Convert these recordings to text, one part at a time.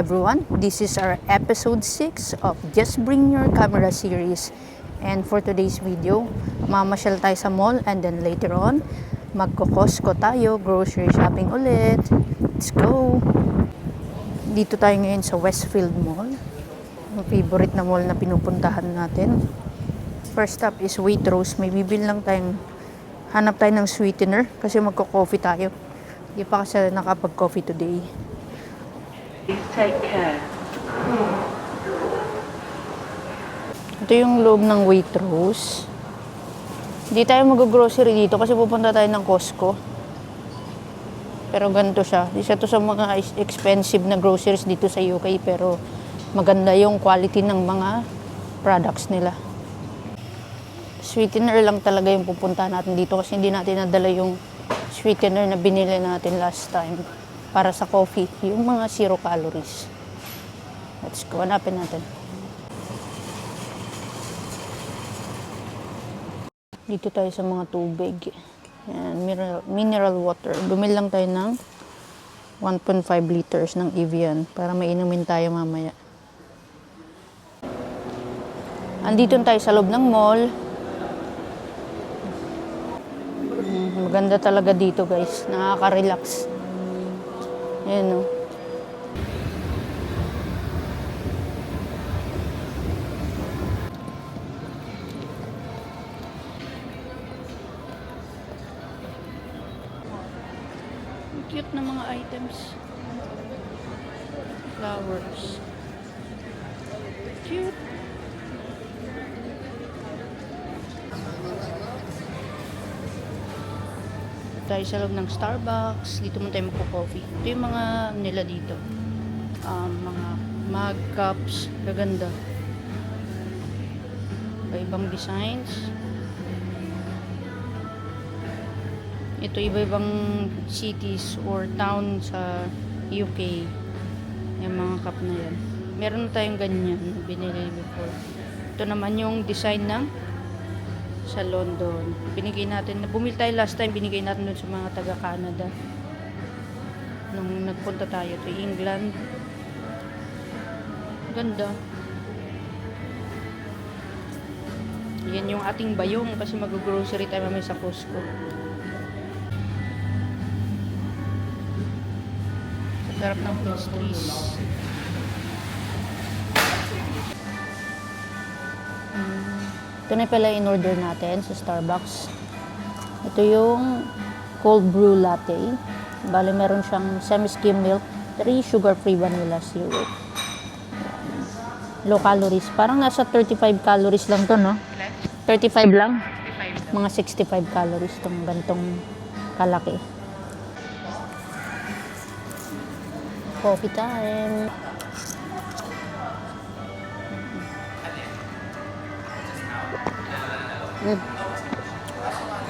everyone, this is our episode 6 of Just Bring Your Camera series. And for today's video, mamasyal tayo sa mall and then later on, magko-Costco tayo, grocery shopping ulit. Let's go! Dito tayo ngayon sa Westfield Mall. Ang favorite na mall na pinupuntahan natin. First stop is Waitrose. May bibil lang tayong, hanap tayo ng sweetener kasi magko-coffee tayo. Hindi pa kasi nakapag-coffee today. Please take care. Ito yung loob ng Waitrose. Hindi tayo mag-grocery dito kasi pupunta tayo ng Costco. Pero ganito siya. Isa to sa mga expensive na groceries dito sa UK pero maganda yung quality ng mga products nila. Sweetener lang talaga yung pupunta natin dito kasi hindi natin nadala yung sweetener na binili natin last time para sa coffee, yung mga 0 calories. Let's go, hanapin natin. Dito tayo sa mga tubig. Yan, mineral water. Bumili lang tayo ng 1.5 liters ng Evian para mainumin tayo mamaya. Andito tayo sa loob ng mall. Maganda talaga dito guys. Nakaka-relax. Ayan o. Cute na mga items. Flowers. Cute. Tayo sa loob ng Starbucks. Dito muna tayo magpo-coffee. Ito yung mga nila dito. Mga mug, cups. Gaganda. Iba-ibang designs. Ito iba-ibang cities or town sa UK. Yung mga cup na yan. Meron na tayong ganyan. Binili before. Ito naman yung design ng sa London. Binigay natin, bumili tayo last time, binigay natin dun sa mga taga-Canada. Nung nagpunta tayo to England. Ganda. Yan yung ating bayong kasi mag-grocery tayo mamaya sa Costco. Sarap ng pastries. Ito na pala in-order natin sa Starbucks. Ito yung cold brew latte. Bale, meron siyang semi-skim milk, 3 sugar-free vanilla syrup. Low calories. Parang nasa 35 calories lang to, no? 35 lang? 65. Mga 65 calories tong gantong kalaki. Coffee time.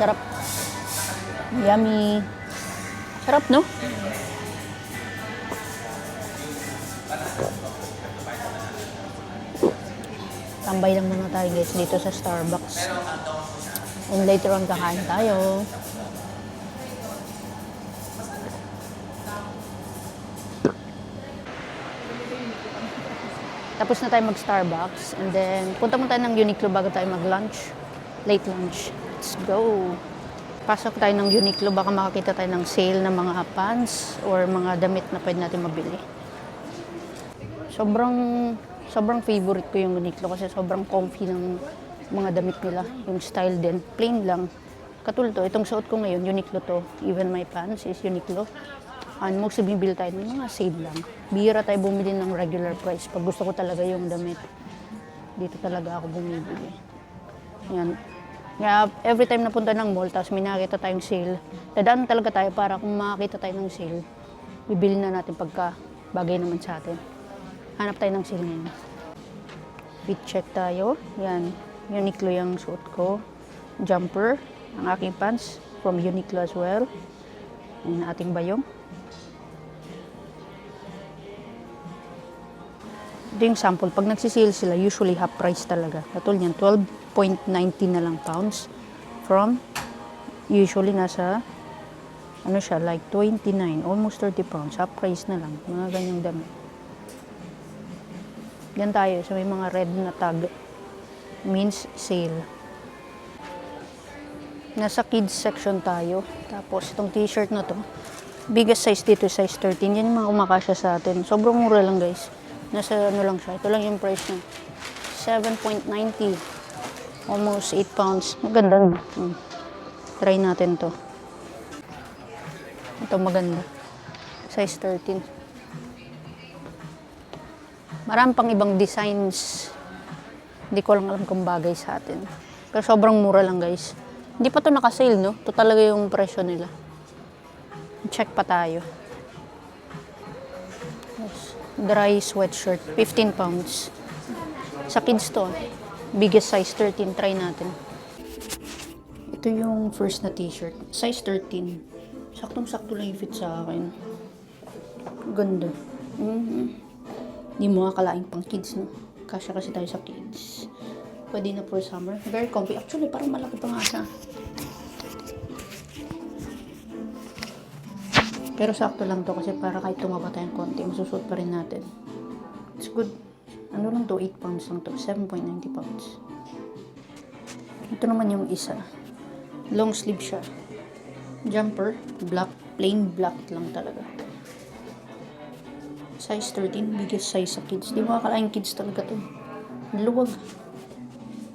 Sarap. Yummy. Sarap, no? Tambay lang muna tayo guys dito sa Starbucks. And later on kakain tayo. Tapos na tayo mag-Starbucks. And then, punta mo tayo ng Uniqlo bago tayo mag-lunch. Late lunch. Let's go! Pasok tayo ng Uniqlo. Baka makakita tayo ng sale ng mga pants or mga damit na pwede natin mabili. Sobrang favorite ko yung Uniqlo kasi sobrang comfy ng mga damit nila. Yung style din. Plain lang. Katulad to. Itong suot ko ngayon, Uniqlo to. Even my pants is Uniqlo. And most bibili tayo ng mga sale lang. Bihira tayo bumili ng regular price. Pag gusto ko talaga yung damit, dito talaga ako bumibili. Yan. Kaya every time napunta ng mall, tapos may nakita tayong sale, dadaan talaga tayo para kung makakita tayo ng sale, bibili na natin pagka bagay naman sa atin. Hanap tayo ng sale ngayon. Fit check tayo. Yan. Uniqlo yung suot ko. Jumper. Ang aking pants from Uniqlo as well. Yan ating bayong. Ito yung sample. Pag nagsisale sila, usually half price talaga. Katulad niyan, 12.90 na lang pounds. From, usually nasa, ano siya, like 29, almost 30 pounds. Half price na lang. Mga ganyang damit. Yan tayo sa may mga red na tag. Means sale. Nasa kids section tayo. Tapos itong t-shirt na to, biggest size dito, size 13. Yan yung mga kumakasya sa atin. Sobrang mura lang guys. Nasa ano lang siya. Ito lang yung price niya. 7.90. Almost 8 pounds. Maganda na. Try natin to. Ito maganda. Size 13. Marami pang ibang designs. Hindi ko lang alam kung bagay sa atin. Pero sobrang mura lang guys. Hindi pa to naka-sale, no? Ito talaga yung presyo nila. Check pa tayo. Yes. Dry sweatshirt, 15 pounds. Sa kids to, biggest size 13. Try natin. Ito yung first na t-shirt. Size 13. Saktong-sakto lang yung fit sa akin. Ganda. Hindi mo akalaing pang kids, no? Kasya kasi tayo sa kids. Pwede na for summer. Very comfy. Actually, parang malaki pa nga siya. Pero sakto lang to kasi para kahit tumaba tayong konti, masusuot pa rin natin. It's good. Ano lang to? 8 pounds lang to. 7.90 pounds. Ito naman yung isa. Long sleeve siya. Jumper. Black. Plain black lang talaga. Size 13. Biggest size sa kids. Di mo akalaing kids talaga to. Luwag.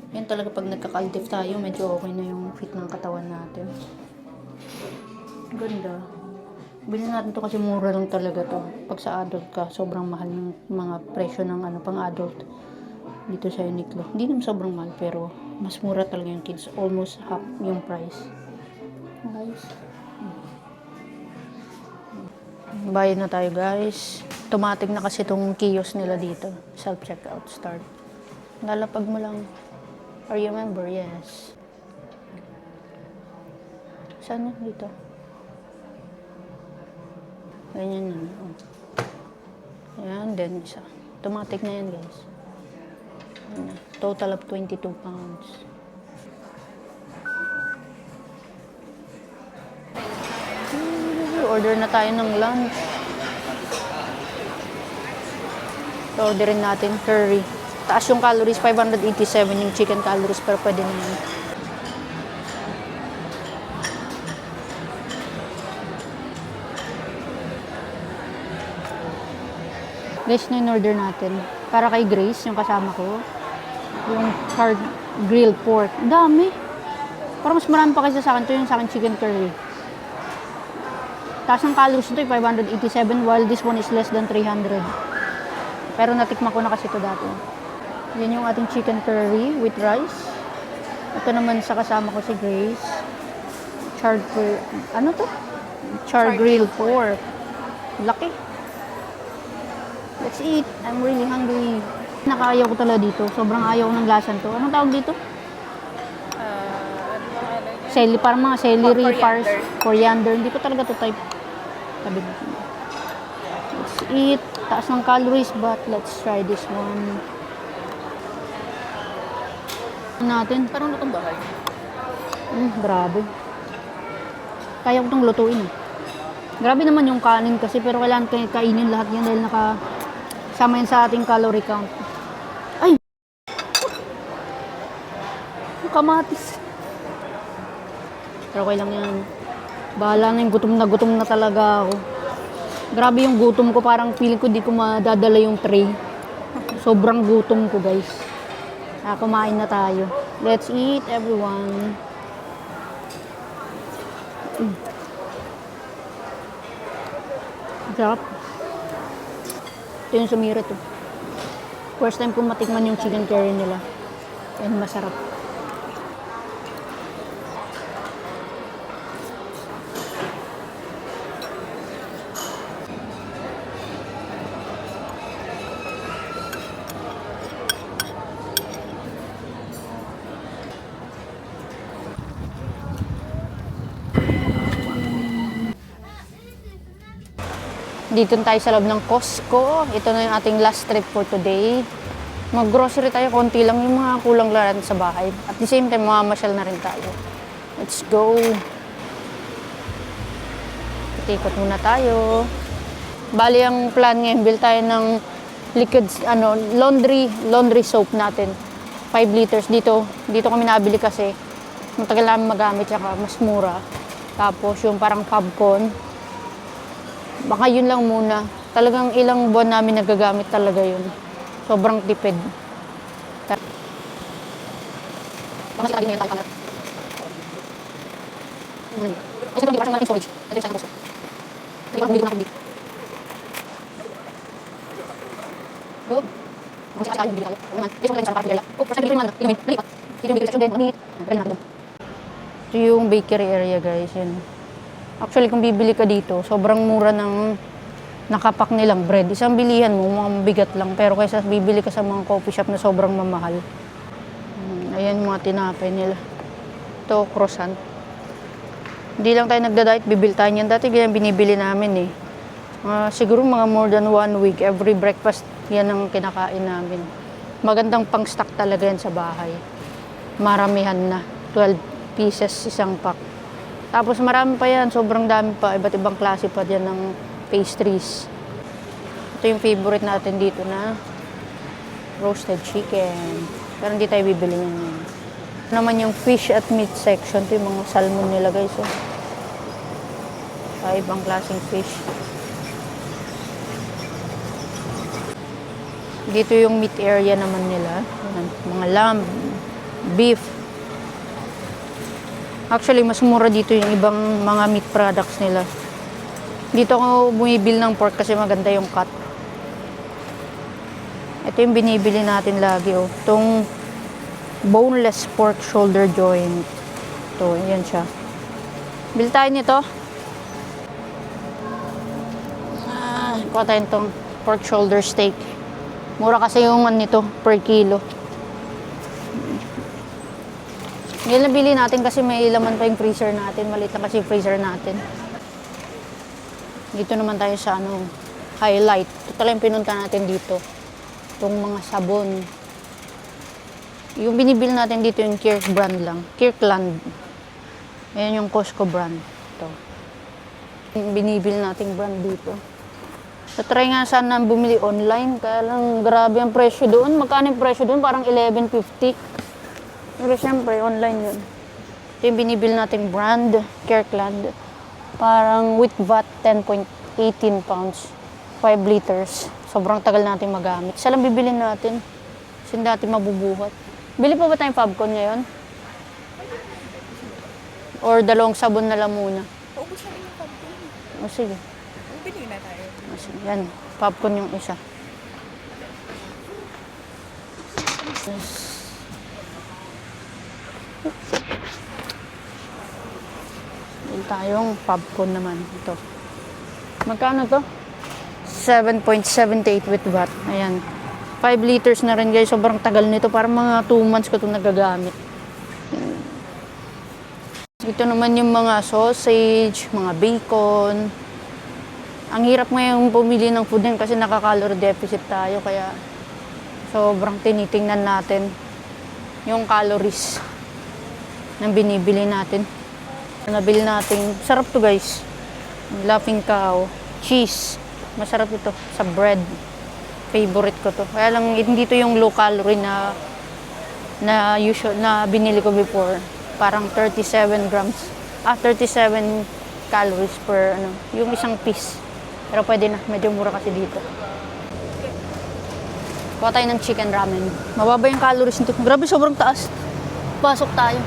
Yan talaga pag nagkakaltif tayo, medyo okay na yung fit ng katawan natin. Ganda. Bilhin natin to kasi mura lang talaga to. Pag sa adult ka, sobrang mahal ng mga presyo ng pang adult dito sa Uniqlo. Hindi naman sobrang mahal, pero mas mura talaga yung kids. Almost half yung price. Guys. Bayad na tayo guys. Automatic na kasi itong kiosk nila dito. Self-checkout start. Lalapag mo lang. Are you a member? Yes. Saan yun? Dito. Ganyan yun. Oh. Ayan, then isa. Automatic na yan, guys. Ayan. Total of 22 pounds. Order na tayo ng lunch. So, orderin natin curry. Taas yung calories, 587 yung chicken calories, pero pwede na yun. Guys, na yung order natin. Para kay Grace, yung kasama ko. Yung hard grilled pork. Dami. Parang mas marami pa kasi sa akin. Ito yung sa akin chicken curry. Taas ng calories ito, 587, while this one is less than 300. Pero natikman ko na kasi ito dati. Yan yung ating chicken curry with rice. Ito naman sa kasama ko si Grace. Ano to? Char grilled pork. Laki. Let's eat. I'm really hungry. Nakaayaw ko talaga dito. Sobrang ayaw ko ng lasan to. Anong tawag dito? Parang mga celery, coriander. Hindi ko talaga to type. Sabi mo. Let's eat. Taas ng calories, but let's try this one. Natin. Parang lutong bahay. Grabe. Kaya ko itong lutuin. Grabe naman yung kanin kasi, pero kailangan kainin lahat yan dahil nakasama yan sa ating calorie count. Ay! Kamatis. Pero okay lang yan. Bahala na yung gutom na talaga ako. Grabe yung gutom ko, parang feeling ko di ko madadala yung tray. Sobrang gutom ko, guys. Kumain na tayo. Let's eat, everyone. Sarap. Ito yung sumira to. First time kong matikman yung chicken curry nila. Yan, masarap. Dito tayo sa loob ng Costco. Ito na yung ating last trip for today. Mag-grocery tayo, konti lang yung mga kulang lang sa bahay. At the same time, mamamasyal na rin tayo. Let's go! Ikot muna tayo. Bali, ang plan ngayon, bill tayo ng laundry soap natin. 5 liters dito kami nabili kasi matagal namin magamit tsaka mas mura. Tapos yung parang Fabcon, baka yun lang muna. Talagang ilang buwan namin nagagamit talaga yun. Sobrang tipid. Kasi lagi ngayon tayo kalat. Kasi ito parang storage. Ito yung sa gusto. Ito yung bumili ko na dito. Good. Kasi kasi bumili tayo. Ito yung sa parang pila. Oh, first time naman. Inumin. Lipat. Ito yung bakery section din. Manit. Ito yung bakery area guys. Yun. Actually kung bibili ka dito, sobrang mura ng nakapak nilang bread. Isang bilihan mo, mga bigat lang. Pero kaysa bibili ka sa mga coffee shop na sobrang mamahal. Ayan mga tinapay nila. Ito, croissant. Hindi lang tayo nagda-diet, bibili tayo yan. Dati ganyan binibili namin eh. Siguro mga more than 1 week, every breakfast, yan ang kinakain namin. Magandang pang-stock talaga yan sa bahay. Maramihan na. 12 pieces isang pack. Tapos marami pa yan, sobrang dami pa. Iba't ibang klase pa yan ng pastries. Ito yung favorite natin dito na roasted chicken. Pero hindi tayo bibili niyan ngayon. Naman yung fish at meat section. Ito yung mga salmon nila guys. Oh. Ibang klaseng fish. Dito yung meat area naman nila. Mga lamb, beef. Actually, mas mura dito yung ibang mga meat products nila. Dito ako bumibili ng pork kasi maganda yung cut. Ito yung binibili natin lagi. Oh. Itong boneless pork shoulder joint. Ito, yan siya. Bili tayo nito. Kuha tayo itong pork shoulder steak. Mura kasi yung nito per kilo. Yan nabili natin kasi may laman pa yung freezer natin. Maliit na kasi yung freezer natin. Dito naman tayo sa highlight. Ito pala yung pinunta natin dito. Itong mga sabon. Yung binibili natin dito yung Kirk brand lang. Kirkland. Ayan yung Costco brand. Ito. Yung binibili nating brand dito. So, try nga sana bumili online. Kaya lang grabe ang presyo doon. Magkano yung presyo doon? Parang $11.50. Pero syempre, online yun. Ito yung binibili nating brand. Kirkland. Parang with VAT, 10.18 pounds. 5 liters. Sobrang tagal natin magamit. Isa lang bibilin natin. Kasi hindi natin mabubuhat. Bili pa ba tayong Fabcon ngayon? Or dalawang sabon na lang muna? Paubos na rin yung Fabcon. O sige. Bili na tayo. O sige. Yan. Fabcon yung isa. Bili tayong Fabcon naman. Ito. Magkano to? 7.78 with VAT. Ayan. 5 liters na rin guys. Sobrang tagal nito. Parang mga 2 months ko itong nagagamit. Ito naman yung mga sausage, mga bacon. Ang hirap ngayon pumili ng food din kasi nakaka-calorie deficit tayo. Kaya sobrang tinitingnan natin yung calories na binibili natin. Nabili natin. Sarap to guys. Laughing cow. Cheese. Masarap ito sa bread. Favorite ko to. Kaya lang hindi to yung low calorie na usual na binili ko before. Parang 37 grams. 37 calories per yung isang piece. Pero pwede na, medyo mura kasi dito. Kuha tayo ng chicken ramen. Mababa yung calories nito. Grabe, sobrang taas. Pasok tayo.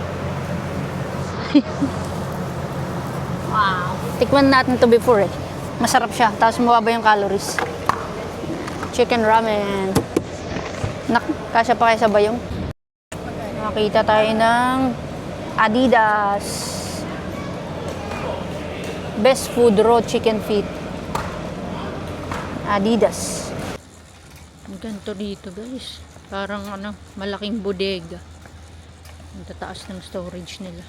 Wow. Tikman natin to before eh. Masarap siya. Tapos mababa yung calories. Chicken ramen. Kasya pa kayo sa bayong. Nakita tayo ng Adidas. Best food raw chicken feet. Adidas. Ang ganito dito guys. Parang malaking bodega. Ang tataas ng storage nila.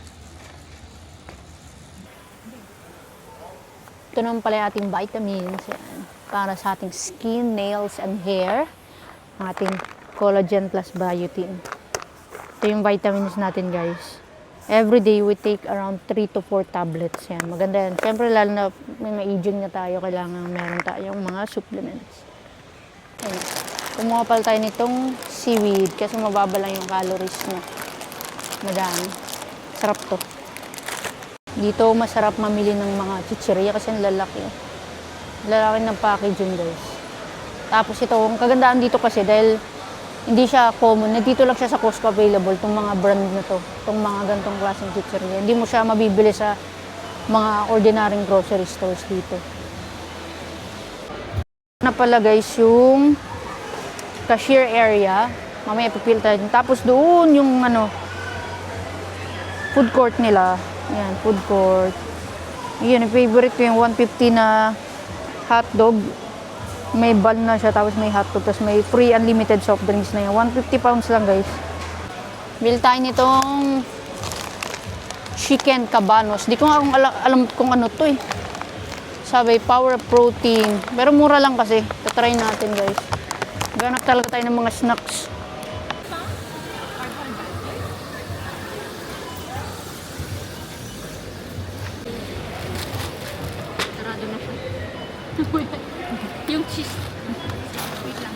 Ito naman pala yung ating vitamins. Yan. Para sa ating skin, nails, and hair. Ang ating collagen plus biotin. Ito yung vitamins natin guys. Every day we take around 3 to 4 tablets. Yan. Maganda yan. Siyempre lalo na may aging na tayo, kailangan meron tayong mga supplements. Ayun. Kumuha pala tayo nitong seaweed kasi mababa lang yung calories niya. Madami. Sarap to. Dito masarap mamili ng mga chichirya kasi ang lalaki. Lalaki ng packaging, guys. Tapos ito, ang kagandaan dito kasi dahil hindi siya common. Dito lang siya sa Costco available, itong mga brand na to. Itong mga gantong klaseng chichirya. Hindi mo siya mabibili sa mga ordinaryong grocery stores dito. Na pala guys yung cashier area. Mamaya pipil tayo. Tapos doon yung food court nila. Yan, food court. Yun, yung favorite ko yung 150 na hotdog. May bun na siya, tapos may hotdog, tapos may free unlimited soft drinks na yan. 150 pounds lang, guys. Bili tayo nitong chicken cabanos. Di ko nga alam kung ano to eh. Sabi, power protein. Pero mura lang kasi. Tatry natin, guys. Ganap talaga tayo ng mga snacks. Sarado na siya. Yung cheese. Wait lang.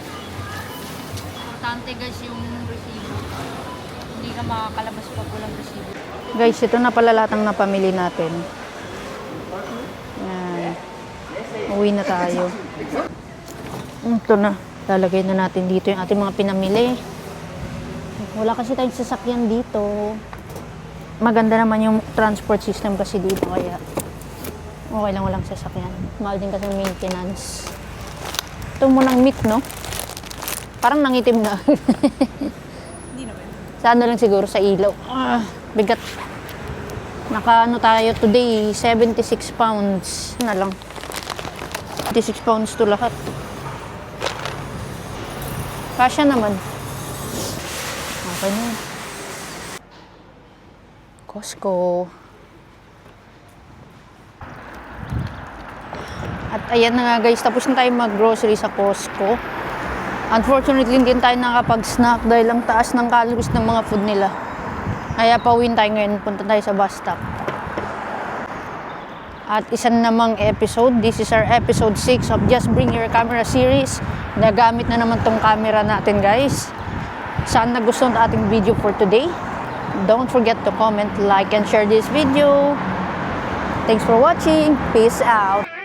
Importante guys yung resibo. Hindi ka makakalabas pag walang resibo. Guys, ito na pala lahat ng napamili natin. Yan. Uwi na tayo. Ito na. Lalagay na natin dito yung ating mga pinamili. Wala kasi tayong sasakyan dito. Maganda naman yung transport system kasi dito kaya okay lang walang sasakyan. Mahal din kasi maintenance. Ito munang meat, no? Parang nangitim na. Hindi naman. Sa ano lang siguro, sa ilaw. Bigat. Naka tayo today, 76 pounds na lang. 76 pounds to lahat. Kasya naman. Okay na. Costco. At ayan na nga guys, tapos na tayo mag-grocery sa Costco. Unfortunately, hindi tayo nakapag-snack dahil ang taas ng calories ng mga food nila. Kaya pauwiin tayo ngayon, punta tayo sa bus stop. At isa namang episode, this is our episode 6 of Just Bring Your Camera series. Nagamit na naman tong camera natin guys. Saan nagustuhan ang ating video for today? Don't forget to comment, like, and share this video. Thanks for watching. Peace out.